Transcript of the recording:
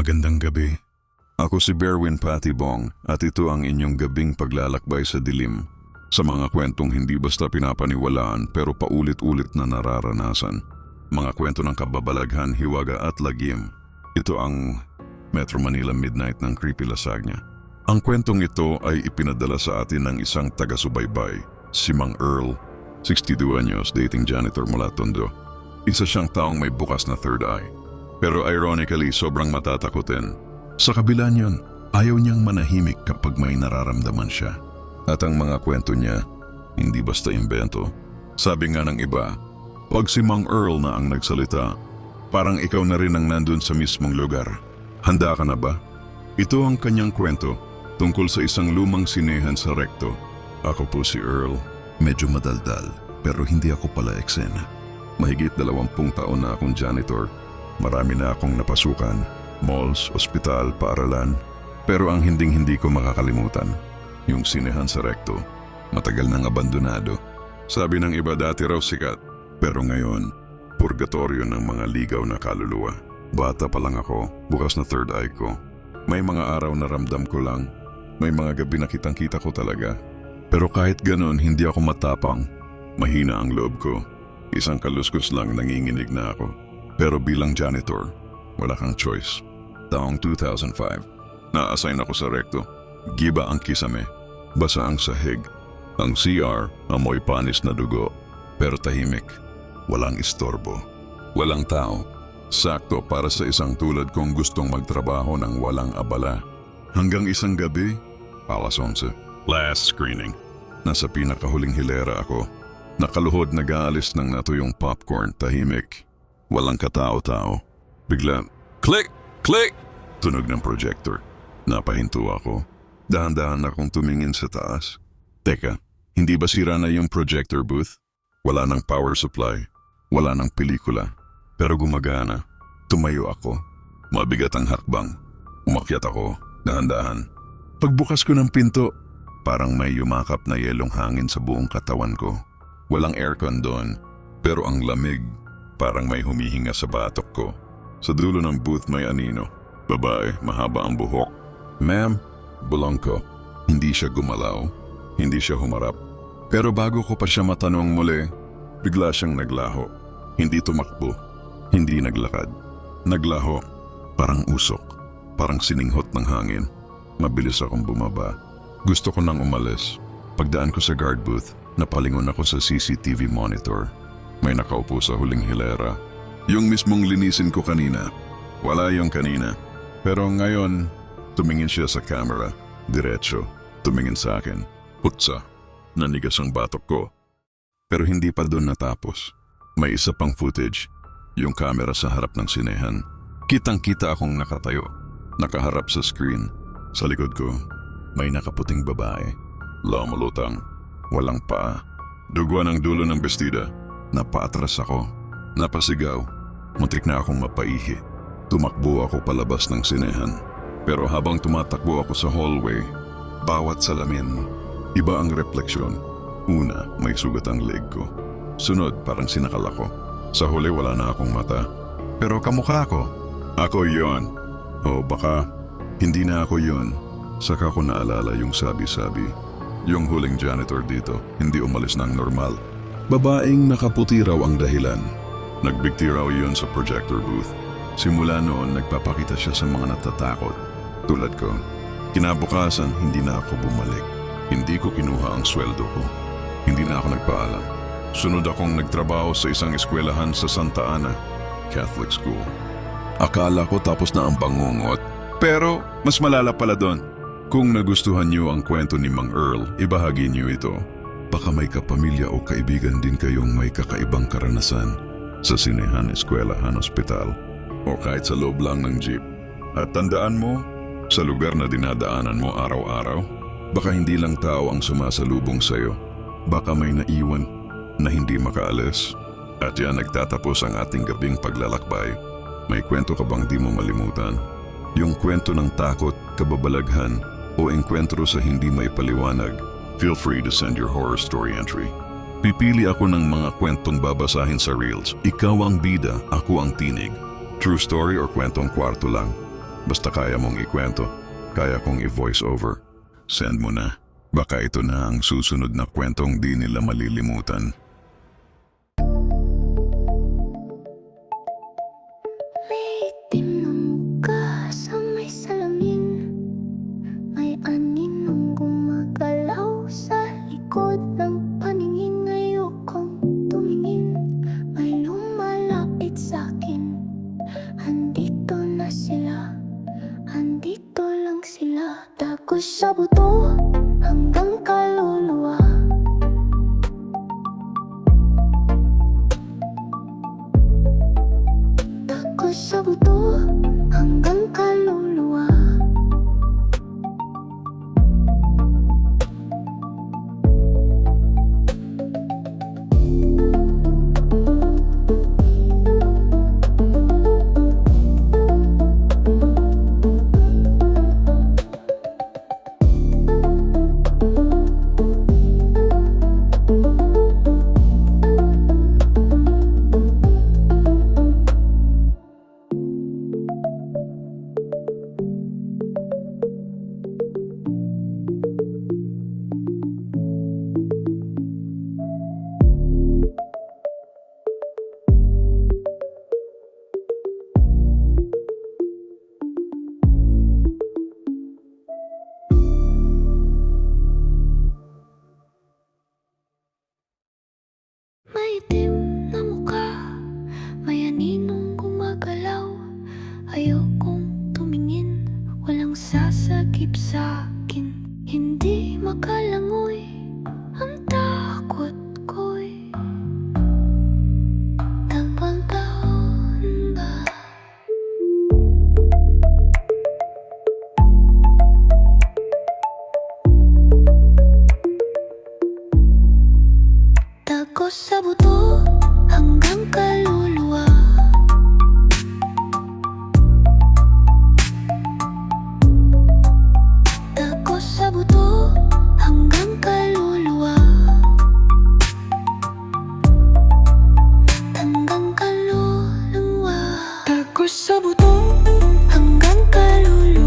Magandang gabi. Ako si Berwin Patibong at ito ang inyong gabing paglalakbay sa dilim. Sa mga kwentong hindi basta pinapaniwalaan pero paulit-ulit na nararanasan. Mga kwento ng kababalaghan, hiwaga at lagim. Ito ang Metro Manila Midnight ng Creepy Lasagna. Ang kwentong ito ay ipinadala sa atin ng isang taga-subaybay, si Mang Earl, 62 anyos, dating janitor mula Tondo. Isa siyang taong may bukas na third eye. Pero ironically, sobrang matatakutin. Sa kabila niyon, ayaw niyang manahimik kapag may nararamdaman siya. At ang mga kwento niya, hindi basta imbento. Sabi nga ng iba, pag si Mang Earl na ang nagsalita, parang ikaw na rin ang nandun sa mismong lugar. Handa ka na ba? Ito ang kanyang kwento tungkol sa isang lumang sinehan sa Recto. Ako po si Earl, medyo madaldal, pero hindi ako pala eksena. Mahigit 20 taon na akong janitor. Marami na akong napasukan, malls, ospital, paaralan. Pero ang hinding-hindi ko makakalimutan, yung sinehan sa Recto, matagal nang abandonado. Sabi ng iba dati raw sikat, pero ngayon, purgatorio ng mga ligaw na kaluluwa. Bata pa lang ako, bukas na third eye ko. May mga araw na ramdam ko lang, may mga gabi na kitang-kita ko talaga. Pero kahit ganun, hindi ako matapang. Mahina ang loob ko. Isang kaluskos lang nanginginig na ako. Pero bilang janitor, wala kang choice. Taong 2005, na-assign ako sa Recto. Giba ang kisame, basa ang sahig. Ang CR, amoy panis na dugo. Pero tahimik, walang istorbo. Walang tao. Sakto para sa isang tulad kong gustong magtrabaho ng walang abala. Hanggang isang gabi, alas 11. Last screening. Nasa pinakahuling hilera ako. Nakaluhod nag-aalis ng natuyong popcorn, tahimik. Walang katao-tao. Bigla, click! Click! Tunog ng projector. Napahinto ako. Dahan-dahan akong tumingin sa taas. Teka, hindi ba sira na yung projector booth? Wala ng power supply. Wala ng pelikula. Pero gumagana. Tumayo ako. Mabigat ang hakbang. Umakyat ako, dahan-dahan. Pagbukas ko ng pinto, parang may yumakap na yelong hangin sa buong katawan ko. Walang aircon doon, pero ang lamig, parang may humihinga sa batok ko. Sa dulo ng booth may anino. Babae, mahaba ang buhok. Ma'am, bulong ko. Hindi siya gumalaw. Hindi siya humarap. Pero bago ko pa siya matanong muli, bigla siyang naglaho. Hindi tumakbo. Hindi naglakad. Naglaho. Parang usok. Parang sininghot ng hangin. Mabilis akong bumaba. Gusto ko nang umalis. Pagdaan ko sa guard booth, napalingon ako sa CCTV monitor. May nakaupo sa huling hilera. Yung mismong linisin ko kanina. Wala yung kanina. Pero ngayon, tumingin siya sa camera. Diretso. Tumingin sa akin. Putsa. Nanigas ang batok ko. Pero hindi pa doon natapos. May isa pang footage. Yung camera sa harap ng sinehan. Kitang-kita akong nakatayo. Nakaharap sa screen. Sa likod ko, may nakaputing babae. Lamulutang. Walang paa. Dugwa ng dulo ng bestida. Napaatras ako. Napasigaw. Muntik na akong mapaihi. Tumakbo ako palabas ng sinehan. Pero habang tumatakbo ako sa hallway, bawat salamin, iba ang refleksyon. Una, may sugat ang leg ko. Sunod, parang sinakal ako. Sa huli, wala na akong mata. Pero kamukha ko. Ako yon. O baka, hindi na ako yon. Saka ko naalala yung sabi-sabi. Yung huling janitor dito, hindi umalis ng normal. Babaeng nakaputi raw ang dahilan. Nagbigti raw yun sa projector booth. Simula noon, nagpapakita siya sa mga natatakot. Tulad ko, kinabukasan hindi na ako bumalik. Hindi ko kinuha ang sweldo ko. Hindi na ako nagpaalam. Sunod akong nagtrabaho sa isang eskwelahan sa Santa Ana, Catholic School. Akala ko tapos na ang bangungot. Pero mas malala pala doon. Kung nagustuhan niyo ang kwento ni Mang Earl, ibahagi niyo ito. Baka may kapamilya o kaibigan din kayong may kakaibang karanasan sa sinehan, eskwelahan, ospital, o kahit sa loob lang ng jeep. At tandaan mo, sa lugar na dinadaanan mo araw-araw, baka hindi lang tao ang sumasalubong sa'yo. Baka may naiwan na hindi makaalis. At yan nagtatapos ang ating gabing paglalakbay. May kwento ka bang di mo malimutan? Yung kwento ng takot, kababalaghan, o engkwentro sa hindi may paliwanag? Feel free to send your horror story entry. Pipili ako ng mga kwentong babasahin sa Reels. Ikaw ang bida, ako ang tinig. True story or kwentong kwarto lang. Basta kaya mong ikwento, kaya kong i-voice over. Send mo na. Baka ito na ang susunod na kwentong di nila malilimutan. May itim na mukha sa may salamin. May aninong gumagalaw sa likod ng paningin. Ayokong tumingin, may lumalapit sa'kin. Andito na sila, andito lang sila. Tagos sa buto hanggang kaluluwa. Tagos sa buto hanggang kaluluwa. May itim na mukha, may aninong gumagalaw. Ayokong tumingin, walang sasagip sa'kin. Hindi makalangoy, ang takot ko'y taon ba? Tagos sa buto hanggang kaluluwa. Tagos sa buto hanggang kaluluwa. Hanggang kaluluwa. Tagos sa buto hanggang kaluluwa.